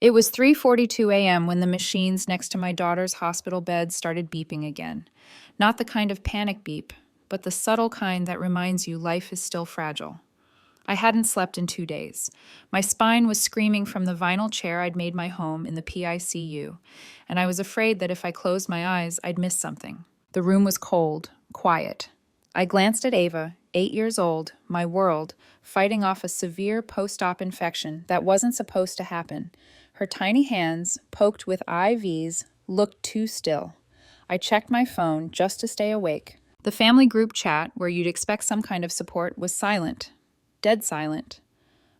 It was 3:42 a.m. when the machines next to my daughter's hospital bed started beeping again. Not the kind of panic beep, but the subtle kind that reminds you life is still fragile. I hadn't slept in 2 days. My spine was screaming from the vinyl chair I'd made my home in the PICU, and I was afraid that if I closed my eyes, I'd miss something. The room was cold, quiet. I glanced at Ava, 8 years old, my world, fighting off a severe post-op infection that wasn't supposed to happen. Her tiny hands, poked with IVs, looked too still. I checked my phone just to stay awake. The family group chat, where you'd expect some kind of support, was silent. Dead silent.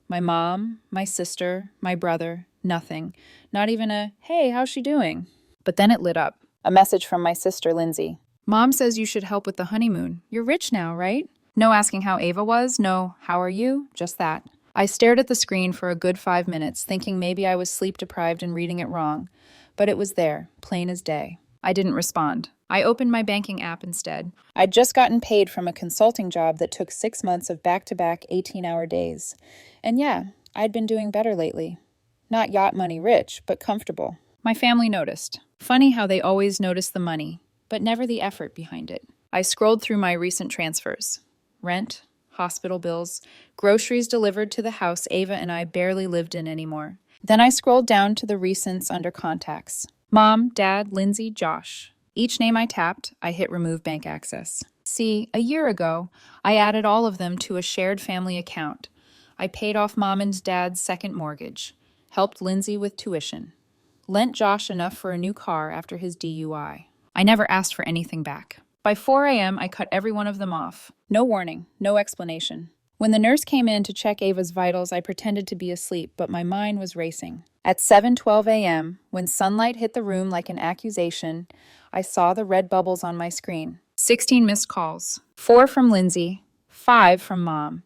My mom, my sister, my brother, nothing. Not even a, hey, how's she doing? But then it lit up. A message from my sister, Lindsay. Mom says you should help with the honeymoon. You're rich now, right? No asking how Ava was, no, how are you? Just that. I stared at the screen for a good 5 minutes, thinking maybe I was sleep deprived and reading it wrong. But it was there, plain as day. I didn't respond. I opened my banking app instead. I'd just gotten paid from a consulting job that took 6 months of back-to-back 18-hour days. And yeah, I'd been doing better lately. Not yacht money rich, but comfortable. My family noticed. Funny how they always notice the money, but never the effort behind it. I scrolled through my recent transfers. Rent, hospital bills, groceries delivered to the house Ava and I barely lived in anymore. Then I scrolled down to the recents under contacts. Mom, Dad, Lindsay, Josh. Each name I tapped, I hit remove bank access. See, a year ago, I added all of them to a shared family account. I paid off Mom and Dad's second mortgage, helped Lindsay with tuition, lent Josh enough for a new car after his DUI. I never asked for anything back. By 4 a.m., I cut every one of them off. No warning, no explanation. When the nurse came in to check Ava's vitals, I pretended to be asleep, but my mind was racing. At 7:12 a.m., when sunlight hit the room like an accusation, I saw the red bubbles on my screen. 16 missed calls. 4 from Lindsay, 5 from Mom.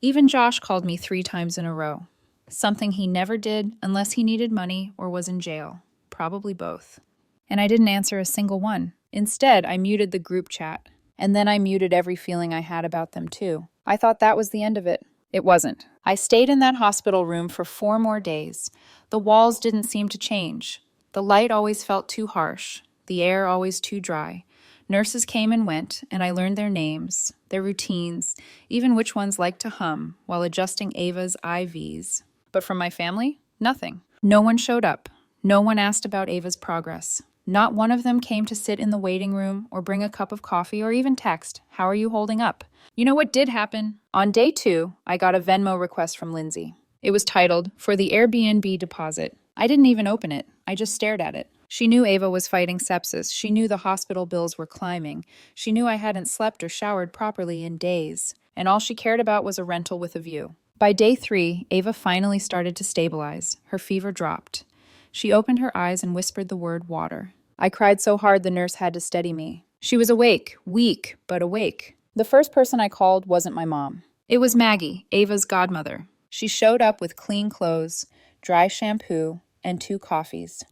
Even Josh called me 3 times in a row. Something he never did unless he needed money or was in jail. Probably both. And I didn't answer a single one. Instead, I muted the group chat. And then I muted every feeling I had about them too. I thought that was the end of it. It wasn't. I stayed in that hospital room for 4 more days. The walls didn't seem to change. The light always felt too harsh. The air always too dry. Nurses came and went, and I learned their names, their routines, even which ones liked to hum while adjusting Ava's IVs. But from my family, nothing. No one showed up. No one asked about Ava's progress. Not one of them came to sit in the waiting room or bring a cup of coffee or even text, "How are you holding up?" You know what did happen? On day 2, I got a Venmo request from Lindsay. It was titled, "For the Airbnb deposit." I didn't even open it. I just stared at it. She knew Ava was fighting sepsis. She knew the hospital bills were climbing. She knew I hadn't slept or showered properly in days. And all she cared about was a rental with a view. By day 3, Ava finally started to stabilize. Her fever dropped. She opened her eyes and whispered the word water. I cried so hard the nurse had to steady me. She was awake, weak, but awake. The first person I called wasn't my mom. It was Maggie, Ava's godmother. She showed up with clean clothes, dry shampoo, and 2 coffees.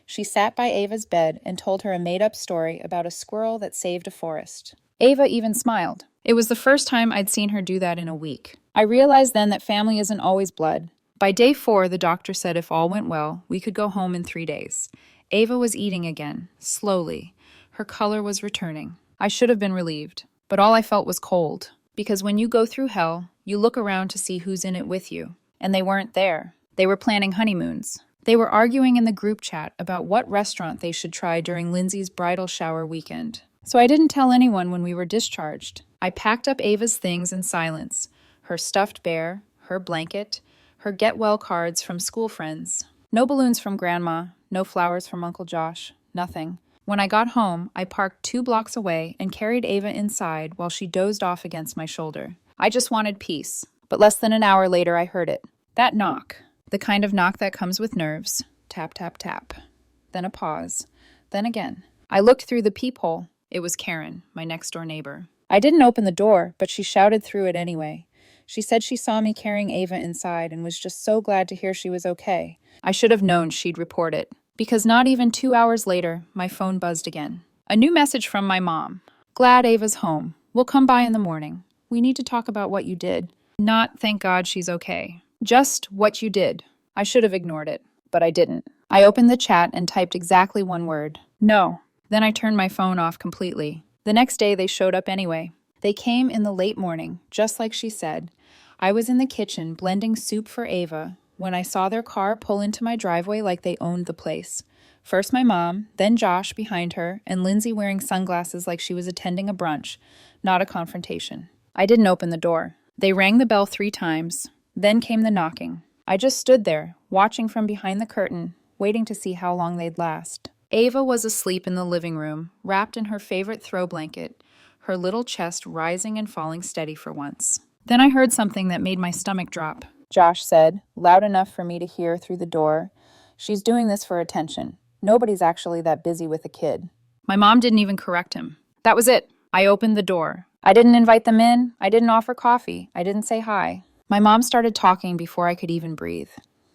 She sat by Ava's bed and told her a made-up story about a squirrel that saved a forest. Ava even smiled. It was the first time I'd seen her do that in a week. I realized then that family isn't always blood. By day 4, the doctor said if all went well, we could go home in 3 days. Ava was eating again, slowly. Her color was returning. I should have been relieved, but all I felt was cold. Because when you go through hell, you look around to see who's in it with you. And they weren't there. They were planning honeymoons. They were arguing in the group chat about what restaurant they should try during Lindsay's bridal shower weekend. So I didn't tell anyone when we were discharged. I packed up Ava's things in silence. Her stuffed bear, her blanket, her get-well cards from school friends. No balloons from Grandma, no flowers from Uncle Josh, nothing. When I got home, I parked 2 blocks away and carried Ava inside while she dozed off against my shoulder. I just wanted peace, but less than an hour later I heard it. That knock. The kind of knock that comes with nerves. Tap, tap, tap. Then a pause. Then again. I looked through the peephole. It was Karen, my next-door neighbor. I didn't open the door, but she shouted through it anyway. She said she saw me carrying Ava inside and was just so glad to hear she was okay. I should have known she'd report it, because not even 2 hours later, my phone buzzed again. A new message from my mom. "Glad Ava's home. We'll come by in the morning. We need to talk about what you did." Not, "Thank God she's okay." Just what you did. I should have ignored it. but I didn't. I opened the chat and typed exactly one word. No. Then I turned my phone off completely. The next day, they showed up anyway. They came in the late morning, just like she said. I was in the kitchen blending soup for Ava when I saw their car pull into my driveway like they owned the place. First my mom, then Josh behind her, and Lindsay wearing sunglasses like she was attending a brunch, not a confrontation. I didn't open the door. They rang the bell 3 times. Then came the knocking. I just stood there, watching from behind the curtain, waiting to see how long they'd last. Ava was asleep in the living room, wrapped in her favorite throw blanket, her little chest rising and falling steady for once. Then I heard something that made my stomach drop. Josh said, loud enough for me to hear through the door, "She's doing this for attention. Nobody's actually that busy with a kid." My mom didn't even correct him. That was it. I opened the door. I didn't invite them in. I didn't offer coffee. I didn't say hi. My mom started talking before I could even breathe.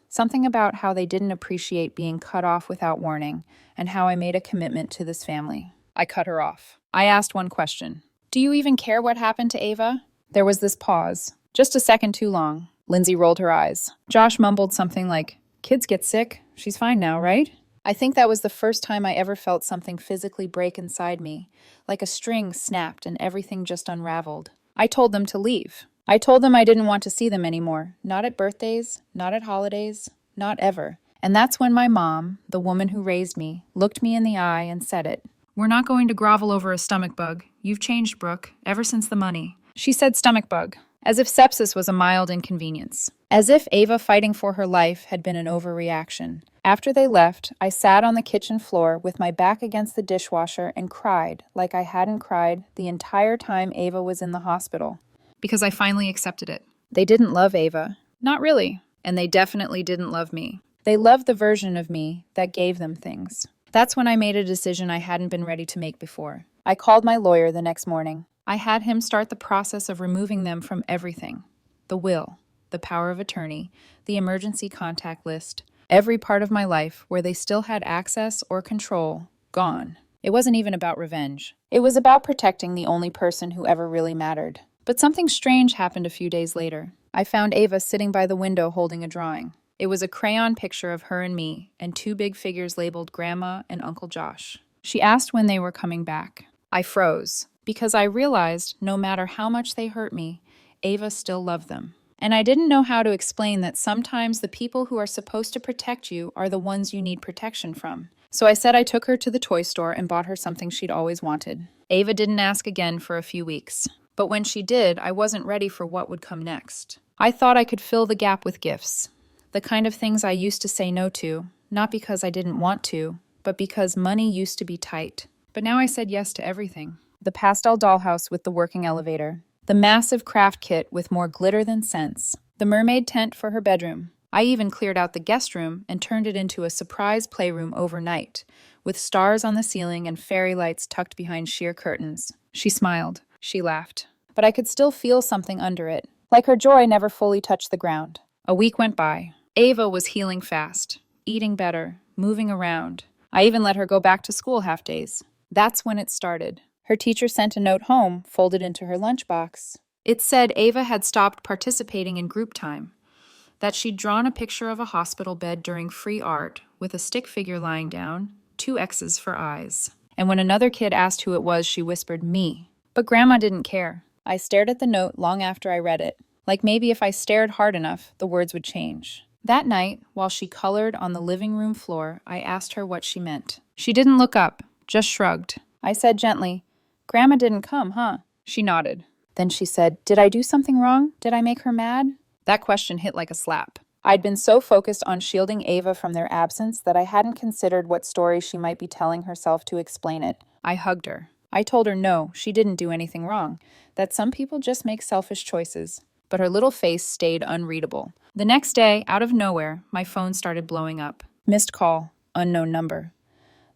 Something about how they didn't appreciate being cut off without warning, and how I made a commitment to this family. I cut her off. I asked one question. "Do you even care what happened to Ava?" There was this pause. Just a second too long. Lindsay rolled her eyes. Josh mumbled something like, "Kids get sick. She's fine now, right?" I think that was the first time I ever felt something physically break inside me, like a string snapped and everything just unraveled. I told them to leave. I told them I didn't want to see them anymore. Not at birthdays, not at holidays, not ever. And that's when my mom, the woman who raised me, looked me in the eye and said it. "We're not going to grovel over a stomach bug. You've changed, Brooke, ever since the money." She said stomach bug, as if sepsis was a mild inconvenience. As if Ava fighting for her life had been an overreaction. After they left, I sat on the kitchen floor with my back against the dishwasher and cried like I hadn't cried the entire time Ava was in the hospital. Because I finally accepted it. They didn't love Ava. Not really. And they definitely didn't love me. They loved the version of me that gave them things. That's when I made a decision I hadn't been ready to make before. I called my lawyer the next morning. I had him start the process of removing them from everything. The will, the power of attorney, the emergency contact list, every part of my life where they still had access or control, gone. It wasn't even about revenge. It was about protecting the only person who ever really mattered. But something strange happened a few days later. I found Ava sitting by the window holding a drawing. It was a crayon picture of her and me, and 2 big figures labeled Grandma and Uncle Josh. She asked when they were coming back. I froze, because I realized no matter how much they hurt me, Ava still loved them. And I didn't know how to explain that sometimes the people who are supposed to protect you are the ones you need protection from. So I said I took her to the toy store and bought her something she'd always wanted. Ava didn't ask again for a few weeks. But when she did, I wasn't ready for what would come next. I thought I could fill the gap with gifts. The kind of things I used to say no to, not because I didn't want to, but because money used to be tight. But now I said yes to everything. The pastel dollhouse with the working elevator. The massive craft kit with more glitter than sense. The mermaid tent for her bedroom. I even cleared out the guest room and turned it into a surprise playroom overnight, with stars on the ceiling and fairy lights tucked behind sheer curtains. She smiled. She laughed. But I could still feel something under it, like her joy never fully touched the ground. A week went by. Ava was healing fast, eating better, moving around. I even let her go back to school half days. That's when it started. Her teacher sent a note home, folded into her lunchbox. It said Ava had stopped participating in group time, that she'd drawn a picture of a hospital bed during free art with a stick figure lying down, 2 X's for eyes. And when another kid asked who it was, she whispered, "Me." But Grandma didn't care. I stared at the note long after I read it, like maybe if I stared hard enough, the words would change. That night, while she colored on the living room floor, I asked her what she meant. She didn't look up, just shrugged. I said gently, "Grandma didn't come, huh?" She nodded. Then she said, "Did I do something wrong? Did I make her mad?" That question hit like a slap. I'd been so focused on shielding Ava from their absence that I hadn't considered what story she might be telling herself to explain it. I hugged her. I told her no, she didn't do anything wrong, that some people just make selfish choices. But her little face stayed unreadable. The next day, out of nowhere, my phone started blowing up. Missed call, unknown number.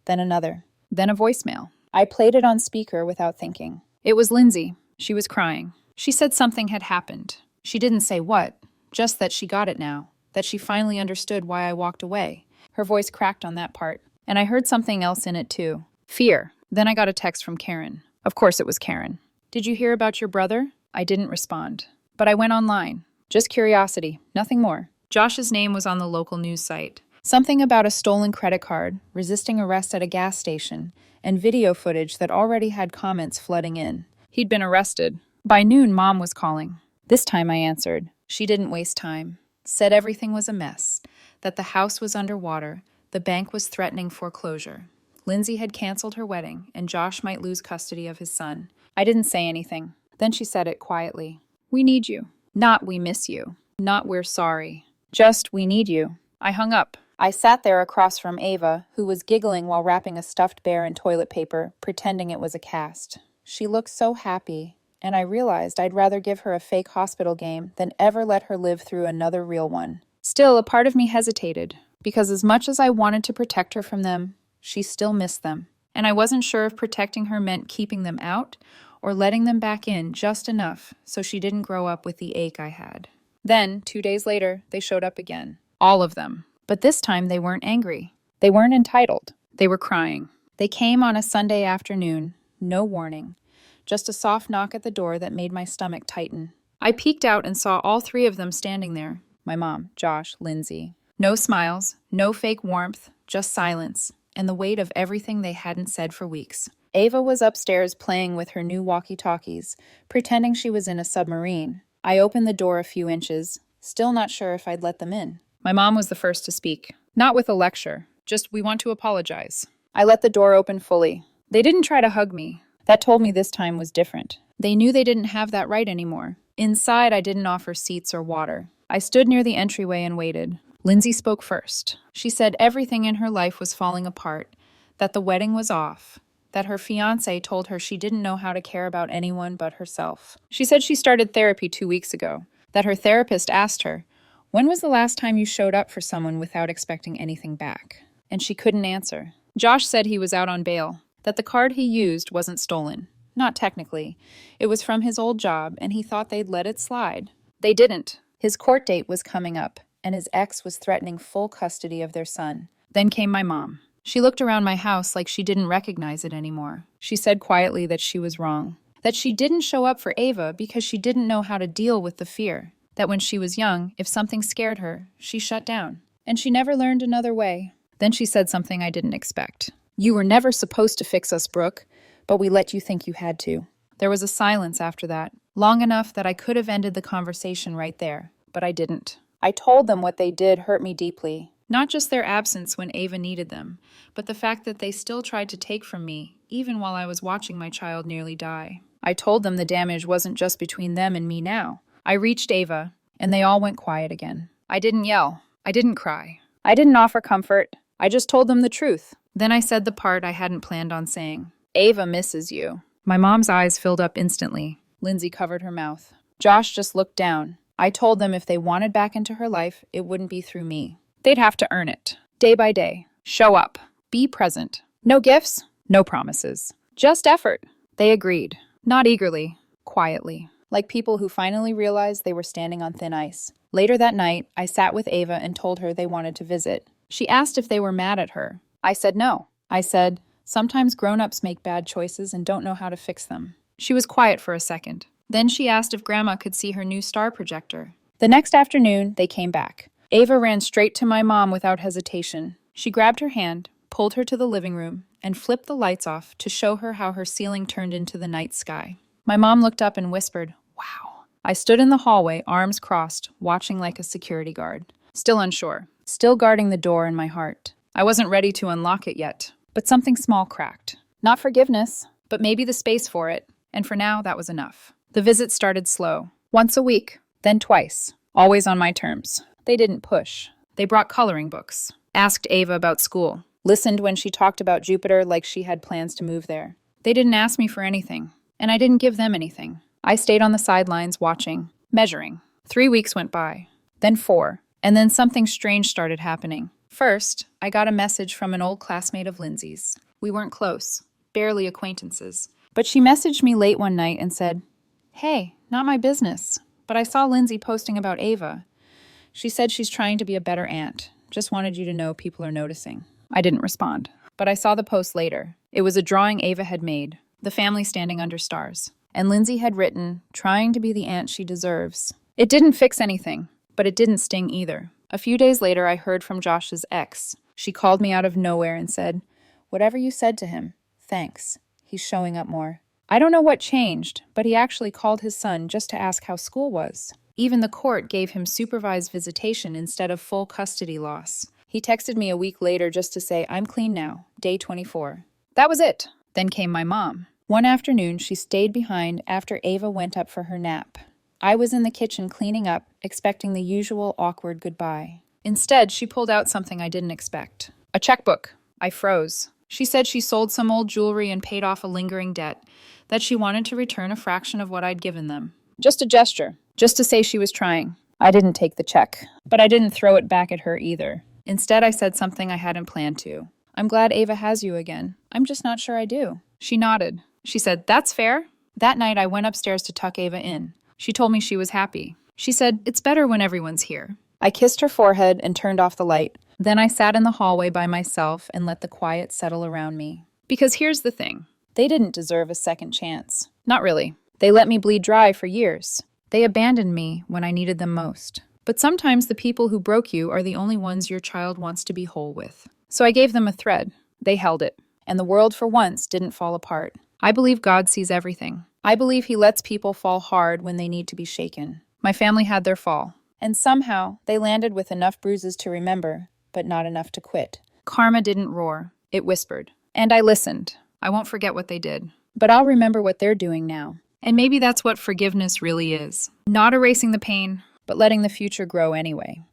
Then another. Then a voicemail. I played it on speaker without thinking. It was Lindsay. She was crying. She said something had happened. She didn't say what, just that she got it now, that she finally understood why I walked away. Her voice cracked on that part. And I heard something else in it too. Fear. Then I got a text from Karen. Of course it was Karen. "Did you hear about your brother?" I didn't respond. But I went online. Just curiosity, nothing more. Josh's name was on the local news site. Something about a stolen credit card, resisting arrest at a gas station, and video footage that already had comments flooding in. He'd been arrested. By noon, Mom was calling. This time I answered. She didn't waste time. Said everything was a mess, that the house was underwater, the bank was threatening foreclosure. Lindsay had canceled her wedding, and Josh might lose custody of his son. I didn't say anything. Then she said it quietly. We need you. Not we miss you. Not we're sorry. Just we need you. I hung up. I sat there across from Ava, who was giggling while wrapping a stuffed bear in toilet paper, pretending it was a cast. She looked so happy, and I realized I'd rather give her a fake hospital game than ever let her live through another real one. Still, a part of me hesitated, because as much as I wanted to protect her from them, she still missed them. And I wasn't sure if protecting her meant keeping them out or letting them back in just enough so she didn't grow up with the ache I had. Then, 2 days later, they showed up again. All of them. But this time they weren't angry. They weren't entitled. They were crying. They came on a Sunday afternoon, no warning. Just a soft knock at the door that made my stomach tighten. I peeked out and saw all three of them standing there. My mom, Josh, Lindsay. No smiles, no fake warmth, just silence, and the weight of everything they hadn't said for weeks. Ava was upstairs playing with her new walkie-talkies, pretending she was in a submarine. I opened the door a few inches, still not sure if I'd let them in. My mom was the first to speak. Not with a lecture, just we want to apologize. I let the door open fully. They didn't try to hug me. That told me this time was different. They knew they didn't have that right anymore. Inside, I didn't offer seats or water. I stood near the entryway and waited. Lindsay spoke first. She said everything in her life was falling apart, that the wedding was off, that her fiancé told her she didn't know how to care about anyone but herself. She said she started therapy 2 weeks ago, that her therapist asked her, "When was the last time you showed up for someone without expecting anything back?" And she couldn't answer. Josh said he was out on bail, that the card he used wasn't stolen. Not technically. It was from his old job, and he thought they'd let it slide. They didn't. His court date was coming up, and his ex was threatening full custody of their son. Then came my mom. She looked around my house like she didn't recognize it anymore. She said quietly that she was wrong, that she didn't show up for Ava because she didn't know how to deal with the fear, that when she was young, if something scared her, she shut down, and she never learned another way. Then she said something I didn't expect. "You were never supposed to fix us, Brooke, but we let you think you had to." There was a silence after that, long enough that I could have ended the conversation right there, but I didn't. I told them what they did hurt me deeply. Not just their absence when Ava needed them, but the fact that they still tried to take from me, even while I was watching my child nearly die. I told them the damage wasn't just between them and me now. I reached Ava, and they all went quiet again. I didn't yell. I didn't cry. I didn't offer comfort. I just told them the truth. Then I said the part I hadn't planned on saying. "Ava misses you." My mom's eyes filled up instantly. Lindsay covered her mouth. Josh just looked down. I told them if they wanted back into her life, it wouldn't be through me. They'd have to earn it. Day by day. Show up. Be present. No gifts. No promises. Just effort. They agreed. Not eagerly. Quietly. Like people who finally realized they were standing on thin ice. Later that night, I sat with Ava and told her they wanted to visit. She asked if they were mad at her. I said no. I said, sometimes grown-ups make bad choices and don't know how to fix them. She was quiet for a second. Then she asked if Grandma could see her new star projector. The next afternoon, they came back. Ava ran straight to my mom without hesitation. She grabbed her hand, pulled her to the living room, and flipped the lights off to show her how her ceiling turned into the night sky. My mom looked up and whispered, "Wow." I stood in the hallway, arms crossed, watching like a security guard. Still unsure, still guarding the door in my heart. I wasn't ready to unlock it yet, but something small cracked. Not forgiveness, but maybe the space for it, and for now, that was enough. The visit started slow. Once a week, then twice, always on my terms. They didn't push. They brought coloring books, asked Ava about school, listened when she talked about Jupiter like she had plans to move there. They didn't ask me for anything, and I didn't give them anything. I stayed on the sidelines watching, measuring. 3 weeks went by, then 4, and then something strange started happening. First, I got a message from an old classmate of Lindsay's. We weren't close, barely acquaintances. But she messaged me late one night and said, "Hey, not my business, but I saw Lindsay posting about Ava. She said she's trying to be a better aunt. Just wanted you to know people are noticing." I didn't respond, but I saw the post later. It was a drawing Ava had made, the family standing under stars. And Lindsay had written, "Trying to be the aunt she deserves." It didn't fix anything, but it didn't sting either. A few days later, I heard from Josh's ex. She called me out of nowhere and said, "Whatever you said to him, thanks. He's showing up more." I don't know what changed, but he actually called his son just to ask how school was. Even the court gave him supervised visitation instead of full custody loss. He texted me a week later just to say, "I'm clean now, day 24. That was it. Then came my mom. One afternoon, she stayed behind after Ava went up for her nap. I was in the kitchen cleaning up, expecting the usual awkward goodbye. Instead, she pulled out something I didn't expect. A checkbook. I froze. She said she sold some old jewelry and paid off a lingering debt, that she wanted to return a fraction of what I'd given them. Just a gesture. Just to say she was trying. I didn't take the check, but I didn't throw it back at her either. Instead, I said something I hadn't planned to. "I'm glad Ava has you again. I'm just not sure I do." She nodded. She said, "That's fair." That night, I went upstairs to tuck Ava in. She told me she was happy. She said, "It's better when everyone's here." I kissed her forehead and turned off the light. Then I sat in the hallway by myself and let the quiet settle around me. Because here's the thing. They didn't deserve a second chance. Not really. They let me bleed dry for years. They abandoned me when I needed them most. But sometimes the people who broke you are the only ones your child wants to be whole with. So I gave them a thread. They held it. And the world for once didn't fall apart. I believe God sees everything. I believe He lets people fall hard when they need to be shaken. My family had their fall. And somehow, they landed with enough bruises to remember, but not enough to quit. Karma didn't roar. It whispered. And I listened. I won't forget what they did. But I'll remember what they're doing now. And maybe that's what forgiveness really is. Not erasing the pain, but letting the future grow anyway.